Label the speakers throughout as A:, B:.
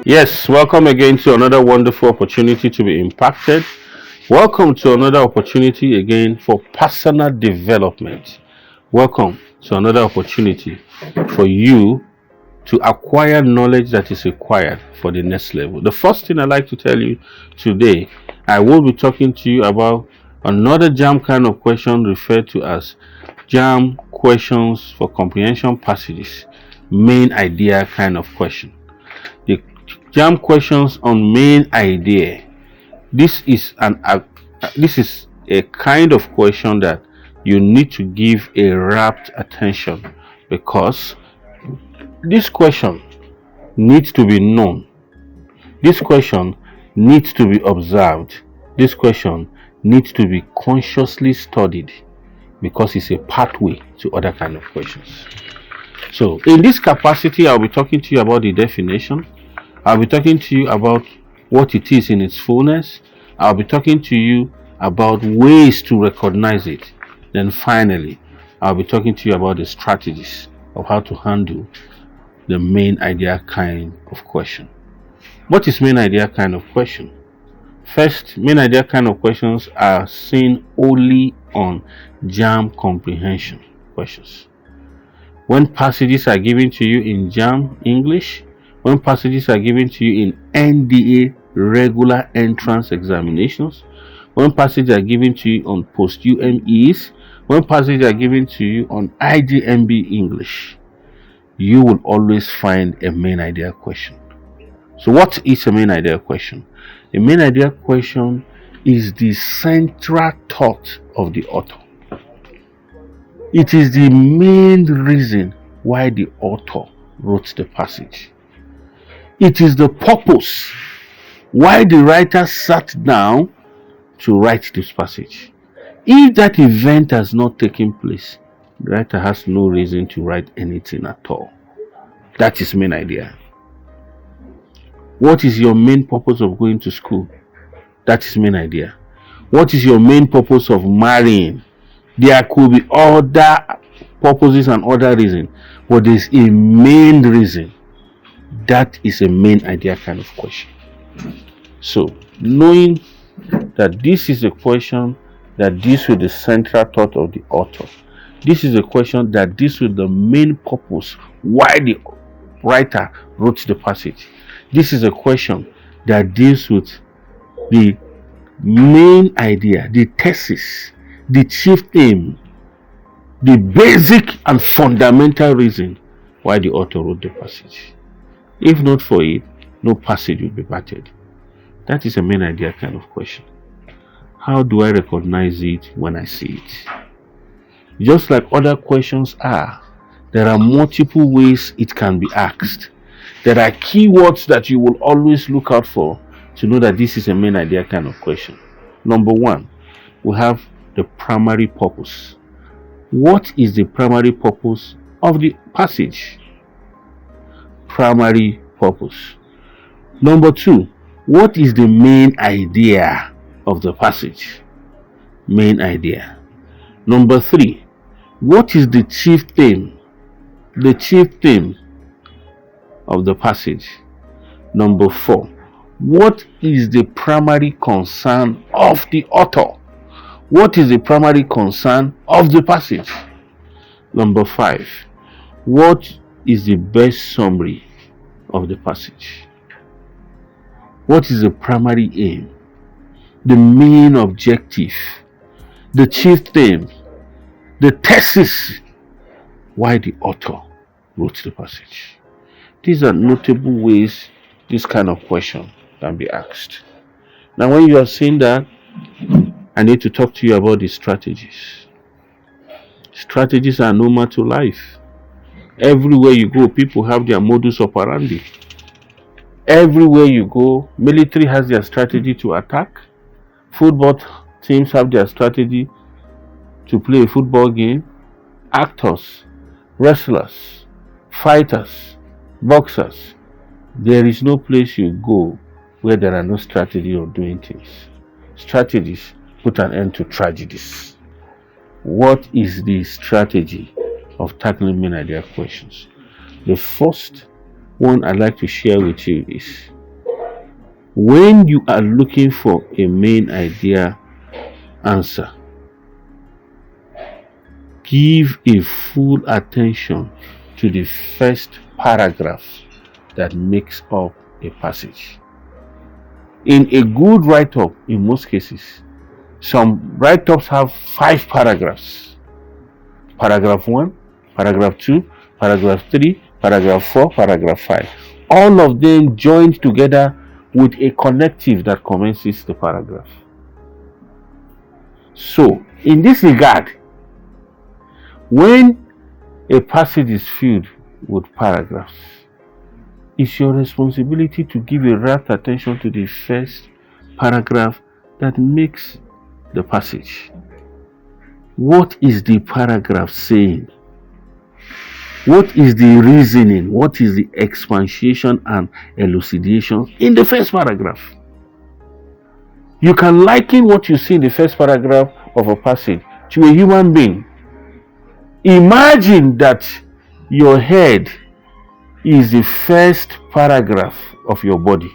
A: Yes, welcome again to another wonderful opportunity to be impacted. Welcome to another opportunity again for personal development. Welcome to another opportunity for you to acquire knowledge that is required for the next level. The first thing I'd like to tell you today, I will be talking to you about another Jamb kind of question referred to as Jamb questions for comprehension passages, main idea kind of question. The Jamb questions on main idea. This is a kind of question that you need to give a rapt attention, because this question needs to be known. This question needs to be observed. This question needs to be consciously studied, because it's a pathway to other kind of questions. So in this capacity, I'll be talking to you about the definition. I'll be talking to you about what it is in its fullness. I'll be talking to you about ways to recognize it. Then finally, I'll be talking to you about the strategies of how to handle the main idea kind of question. What is main idea kind of question? First, main idea kind of questions are seen only on Jamb comprehension questions. When passages are given to you in Jamb English, when passages are given to you in NDA regular entrance examinations, when passages are given to you on post UMEs, when passages are given to you on IGMB English, you will always find a main idea question. So what is a main idea question? A main idea question is the central thought of the author. It is the main reason why the author wrote the passage. It is the purpose why the writer sat down to write this passage. If that event has not taken place, the writer has no reason to write anything at all. That is main idea. What is your main purpose of going to school? That is main idea. What is your main purpose of marrying? There could be other purposes and other reasons, but there's a main reason. That is a main idea kind of question. So, knowing that this is a question that deals with the central thought of the author, this is a question that deals with the main purpose why the writer wrote the passage. This is a question that deals with the main idea, the thesis, the chief aim, the basic and fundamental reason why the author wrote the passage. If not for it, no passage will be batted. That is a main idea kind of question. How do I recognize it when I see it? Just like other questions are, there are multiple ways it can be asked. There are keywords that you will always look out for to know that this is a main idea kind of question. Number one, we have the primary purpose. What is the primary purpose of the passage? Primary purpose. Number two, what is the main idea of the passage? Main idea. Number three, what is the chief theme? The chief theme of the passage. Number four, what is the primary concern of the author? What is the primary concern of the passage? Number five, what is the best summary of the passage? What is the primary aim, the main objective, the chief theme, the thesis why the author wrote the passage? These are notable ways this kind of question can be asked. Now, when you are saying that, I need to talk to you about the strategies. Strategies are normal to life. Everywhere you go, people have their modus operandi. Everywhere you go, military has their strategy to attack. Football teams have their strategy to play a football game. Actors, wrestlers, fighters, boxers. There is no place you go where there are no strategy of doing things. Strategies put an end to tragedies. What is the strategy of tackling main idea questions? The first one I'd like to share with you is When you are looking for a main idea answer, give a full attention to the first paragraph that makes up a passage. In a good write-up, in most cases, some write-ups have 5 paragraphs. Paragraph 1, paragraph 2, paragraph 3, paragraph 4, paragraph 5. All of them joined together with a connective that commences the paragraph. So, in this regard, when a passage is filled with paragraphs, it's your responsibility to give a rapt attention to the first paragraph that makes the passage. What is the paragraph saying? What is the reasoning? What is the explanation and elucidation in the first paragraph? You can liken what you see in the first paragraph of a passage to a human being. Imagine that your head is the first paragraph of your body.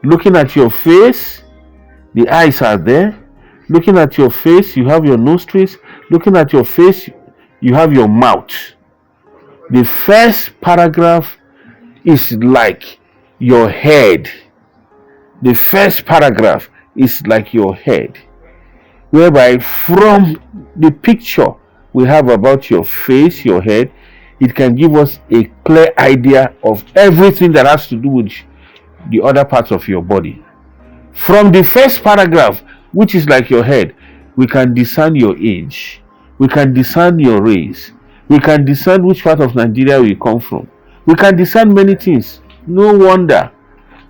A: Looking at your face, the eyes are there. Looking at your face, you have your nostrils. Looking at your face, you have your mouth. The first paragraph is like your head. The first paragraph is like your head, whereby from the picture we have about your face, your head, it can give us a clear idea of everything that has to do with the other parts of your body. From the first paragraph, which is like your head, we can discern your age, we can discern your race, we can discern which part of Nigeria you come from, we can discern many things. No wonder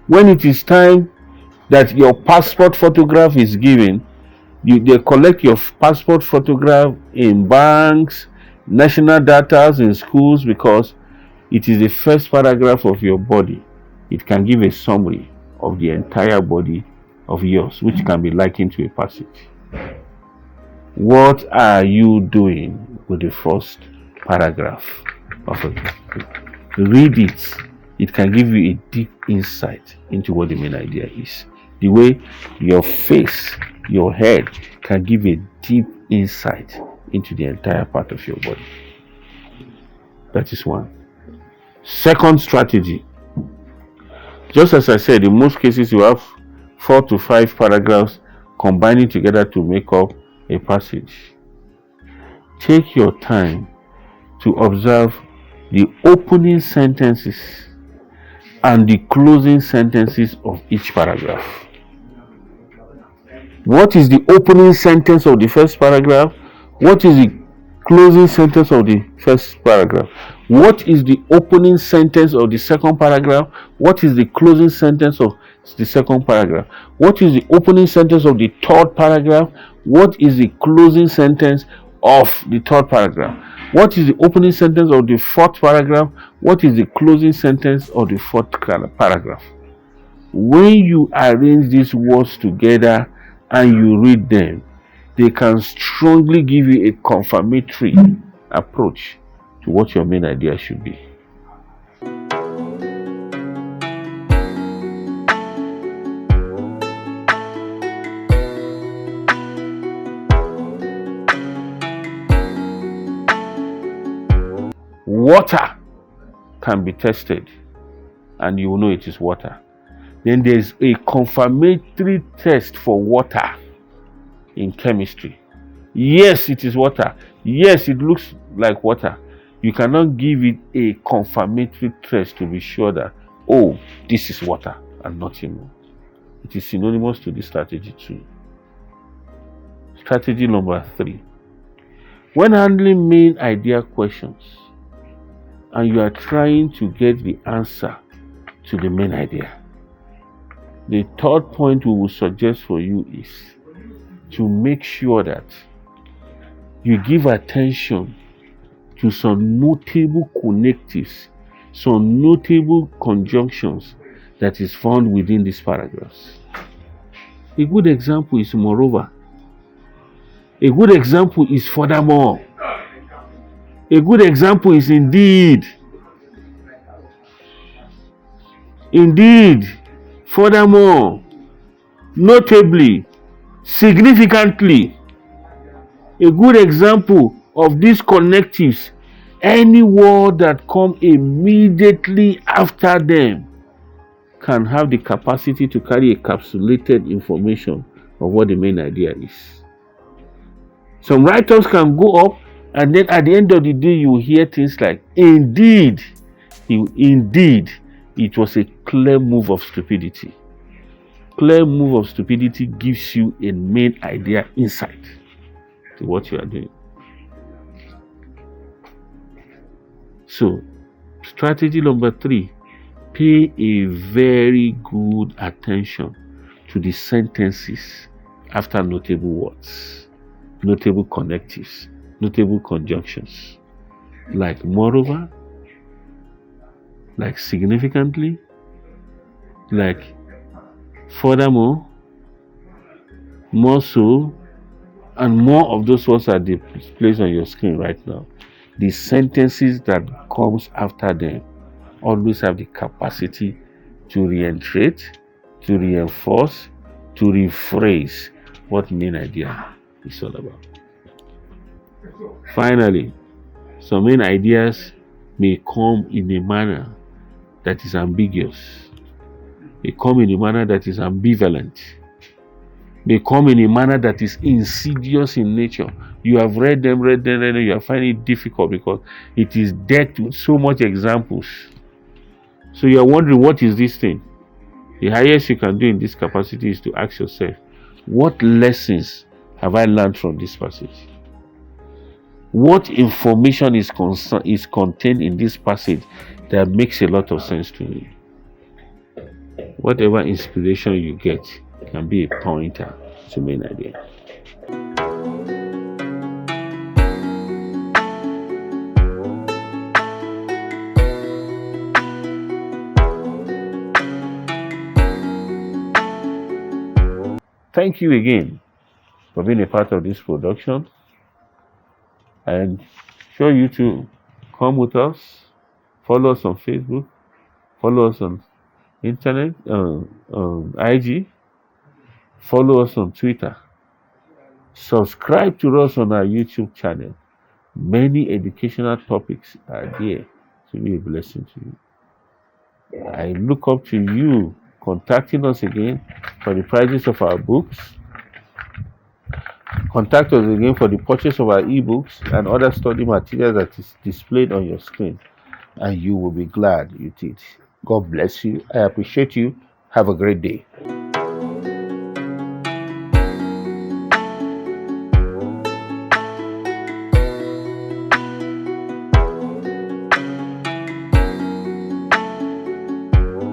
A: when it is time that your passport photograph is given, they collect your passport photograph in banks, national data in schools, because it is the first paragraph of your body. It can give a summary of the entire body of yours, which can be likened to a passage. What are you doing with the first paragraph of it? Read it. It can give you a deep insight into what the main idea is. The way your face, your head can give a deep insight into the entire part of your body. That is one. Second strategy. Just as I said, in most cases you have 4 to 5 paragraphs combining together to make up a passage. Take your time to observe the opening sentences and the closing sentences of each paragraph. What is the opening sentence of the first paragraph? What is the closing sentence of the first paragraph? What is the opening sentence of the second paragraph? What is the closing sentence of the second paragraph? What is the opening sentence of the third paragraph? What is the closing sentence of the third paragraph? What is the opening sentence of the fourth paragraph? What is the closing sentence of the fourth paragraph? When you arrange these words together and you read them, they can strongly give you a confirmatory approach to what your main idea should be. Water can be tested and you will know it is water. Then there's a confirmatory test for water in chemistry. Yes, it is water. Yes, it looks like water. You cannot give it a confirmatory test to be sure that, oh, this is water and nothing more. It is synonymous to the strategy 2. Strategy number 3. When handling main idea questions and you are trying to get the answer to the main idea, the third point we will suggest for you is to make sure that you give attention to some notable connectives, some notable conjunctions that is found within these paragraphs. A good example is moreover. A good example is furthermore. A good example is indeed. Indeed, Furthermore, notably, significantly, a good example of these connectives, any word that come immediately after them can have the capacity to carry encapsulated information of what the main idea is. Some write-ups can go up, and then at the end of the day, you hear things like, indeed, it was a clear move of stupidity. Clear move of stupidity gives you a main idea insight to what you are doing. So, strategy number 3, pay a very good attention to the sentences after notable words, notable connectives, notable conjunctions, like moreover, like significantly, like furthermore, more so, and more of those words are displayed on your screen right now. The sentences that comes after them always have the capacity to reiterate, to reinforce, to rephrase what main idea is all about. Finally, some main ideas may come in a manner that is ambiguous, may come in a manner that is ambivalent, may come in a manner that is insidious in nature. You have read them, you are finding it difficult because it is decked with so much examples. So you are wondering, what is this thing? The highest you can do in this capacity is to ask yourself, what lessons have I learned from this passage? What information is contained in this passage that makes a lot of sense to me? Whatever inspiration you get can be a pointer to main idea. Thank you again for being a part of this production, and sure you to come with us, follow us on Facebook, follow us on internet, IG, follow us on Twitter, subscribe to us on our YouTube channel. Many educational topics are there to be a blessing to you. I look up to you contacting us again for the prices of our books. Contact us again for the purchase of our ebooks and other study materials that is displayed on your screen, and you will be glad you did. God bless you. I appreciate you. Have a great day.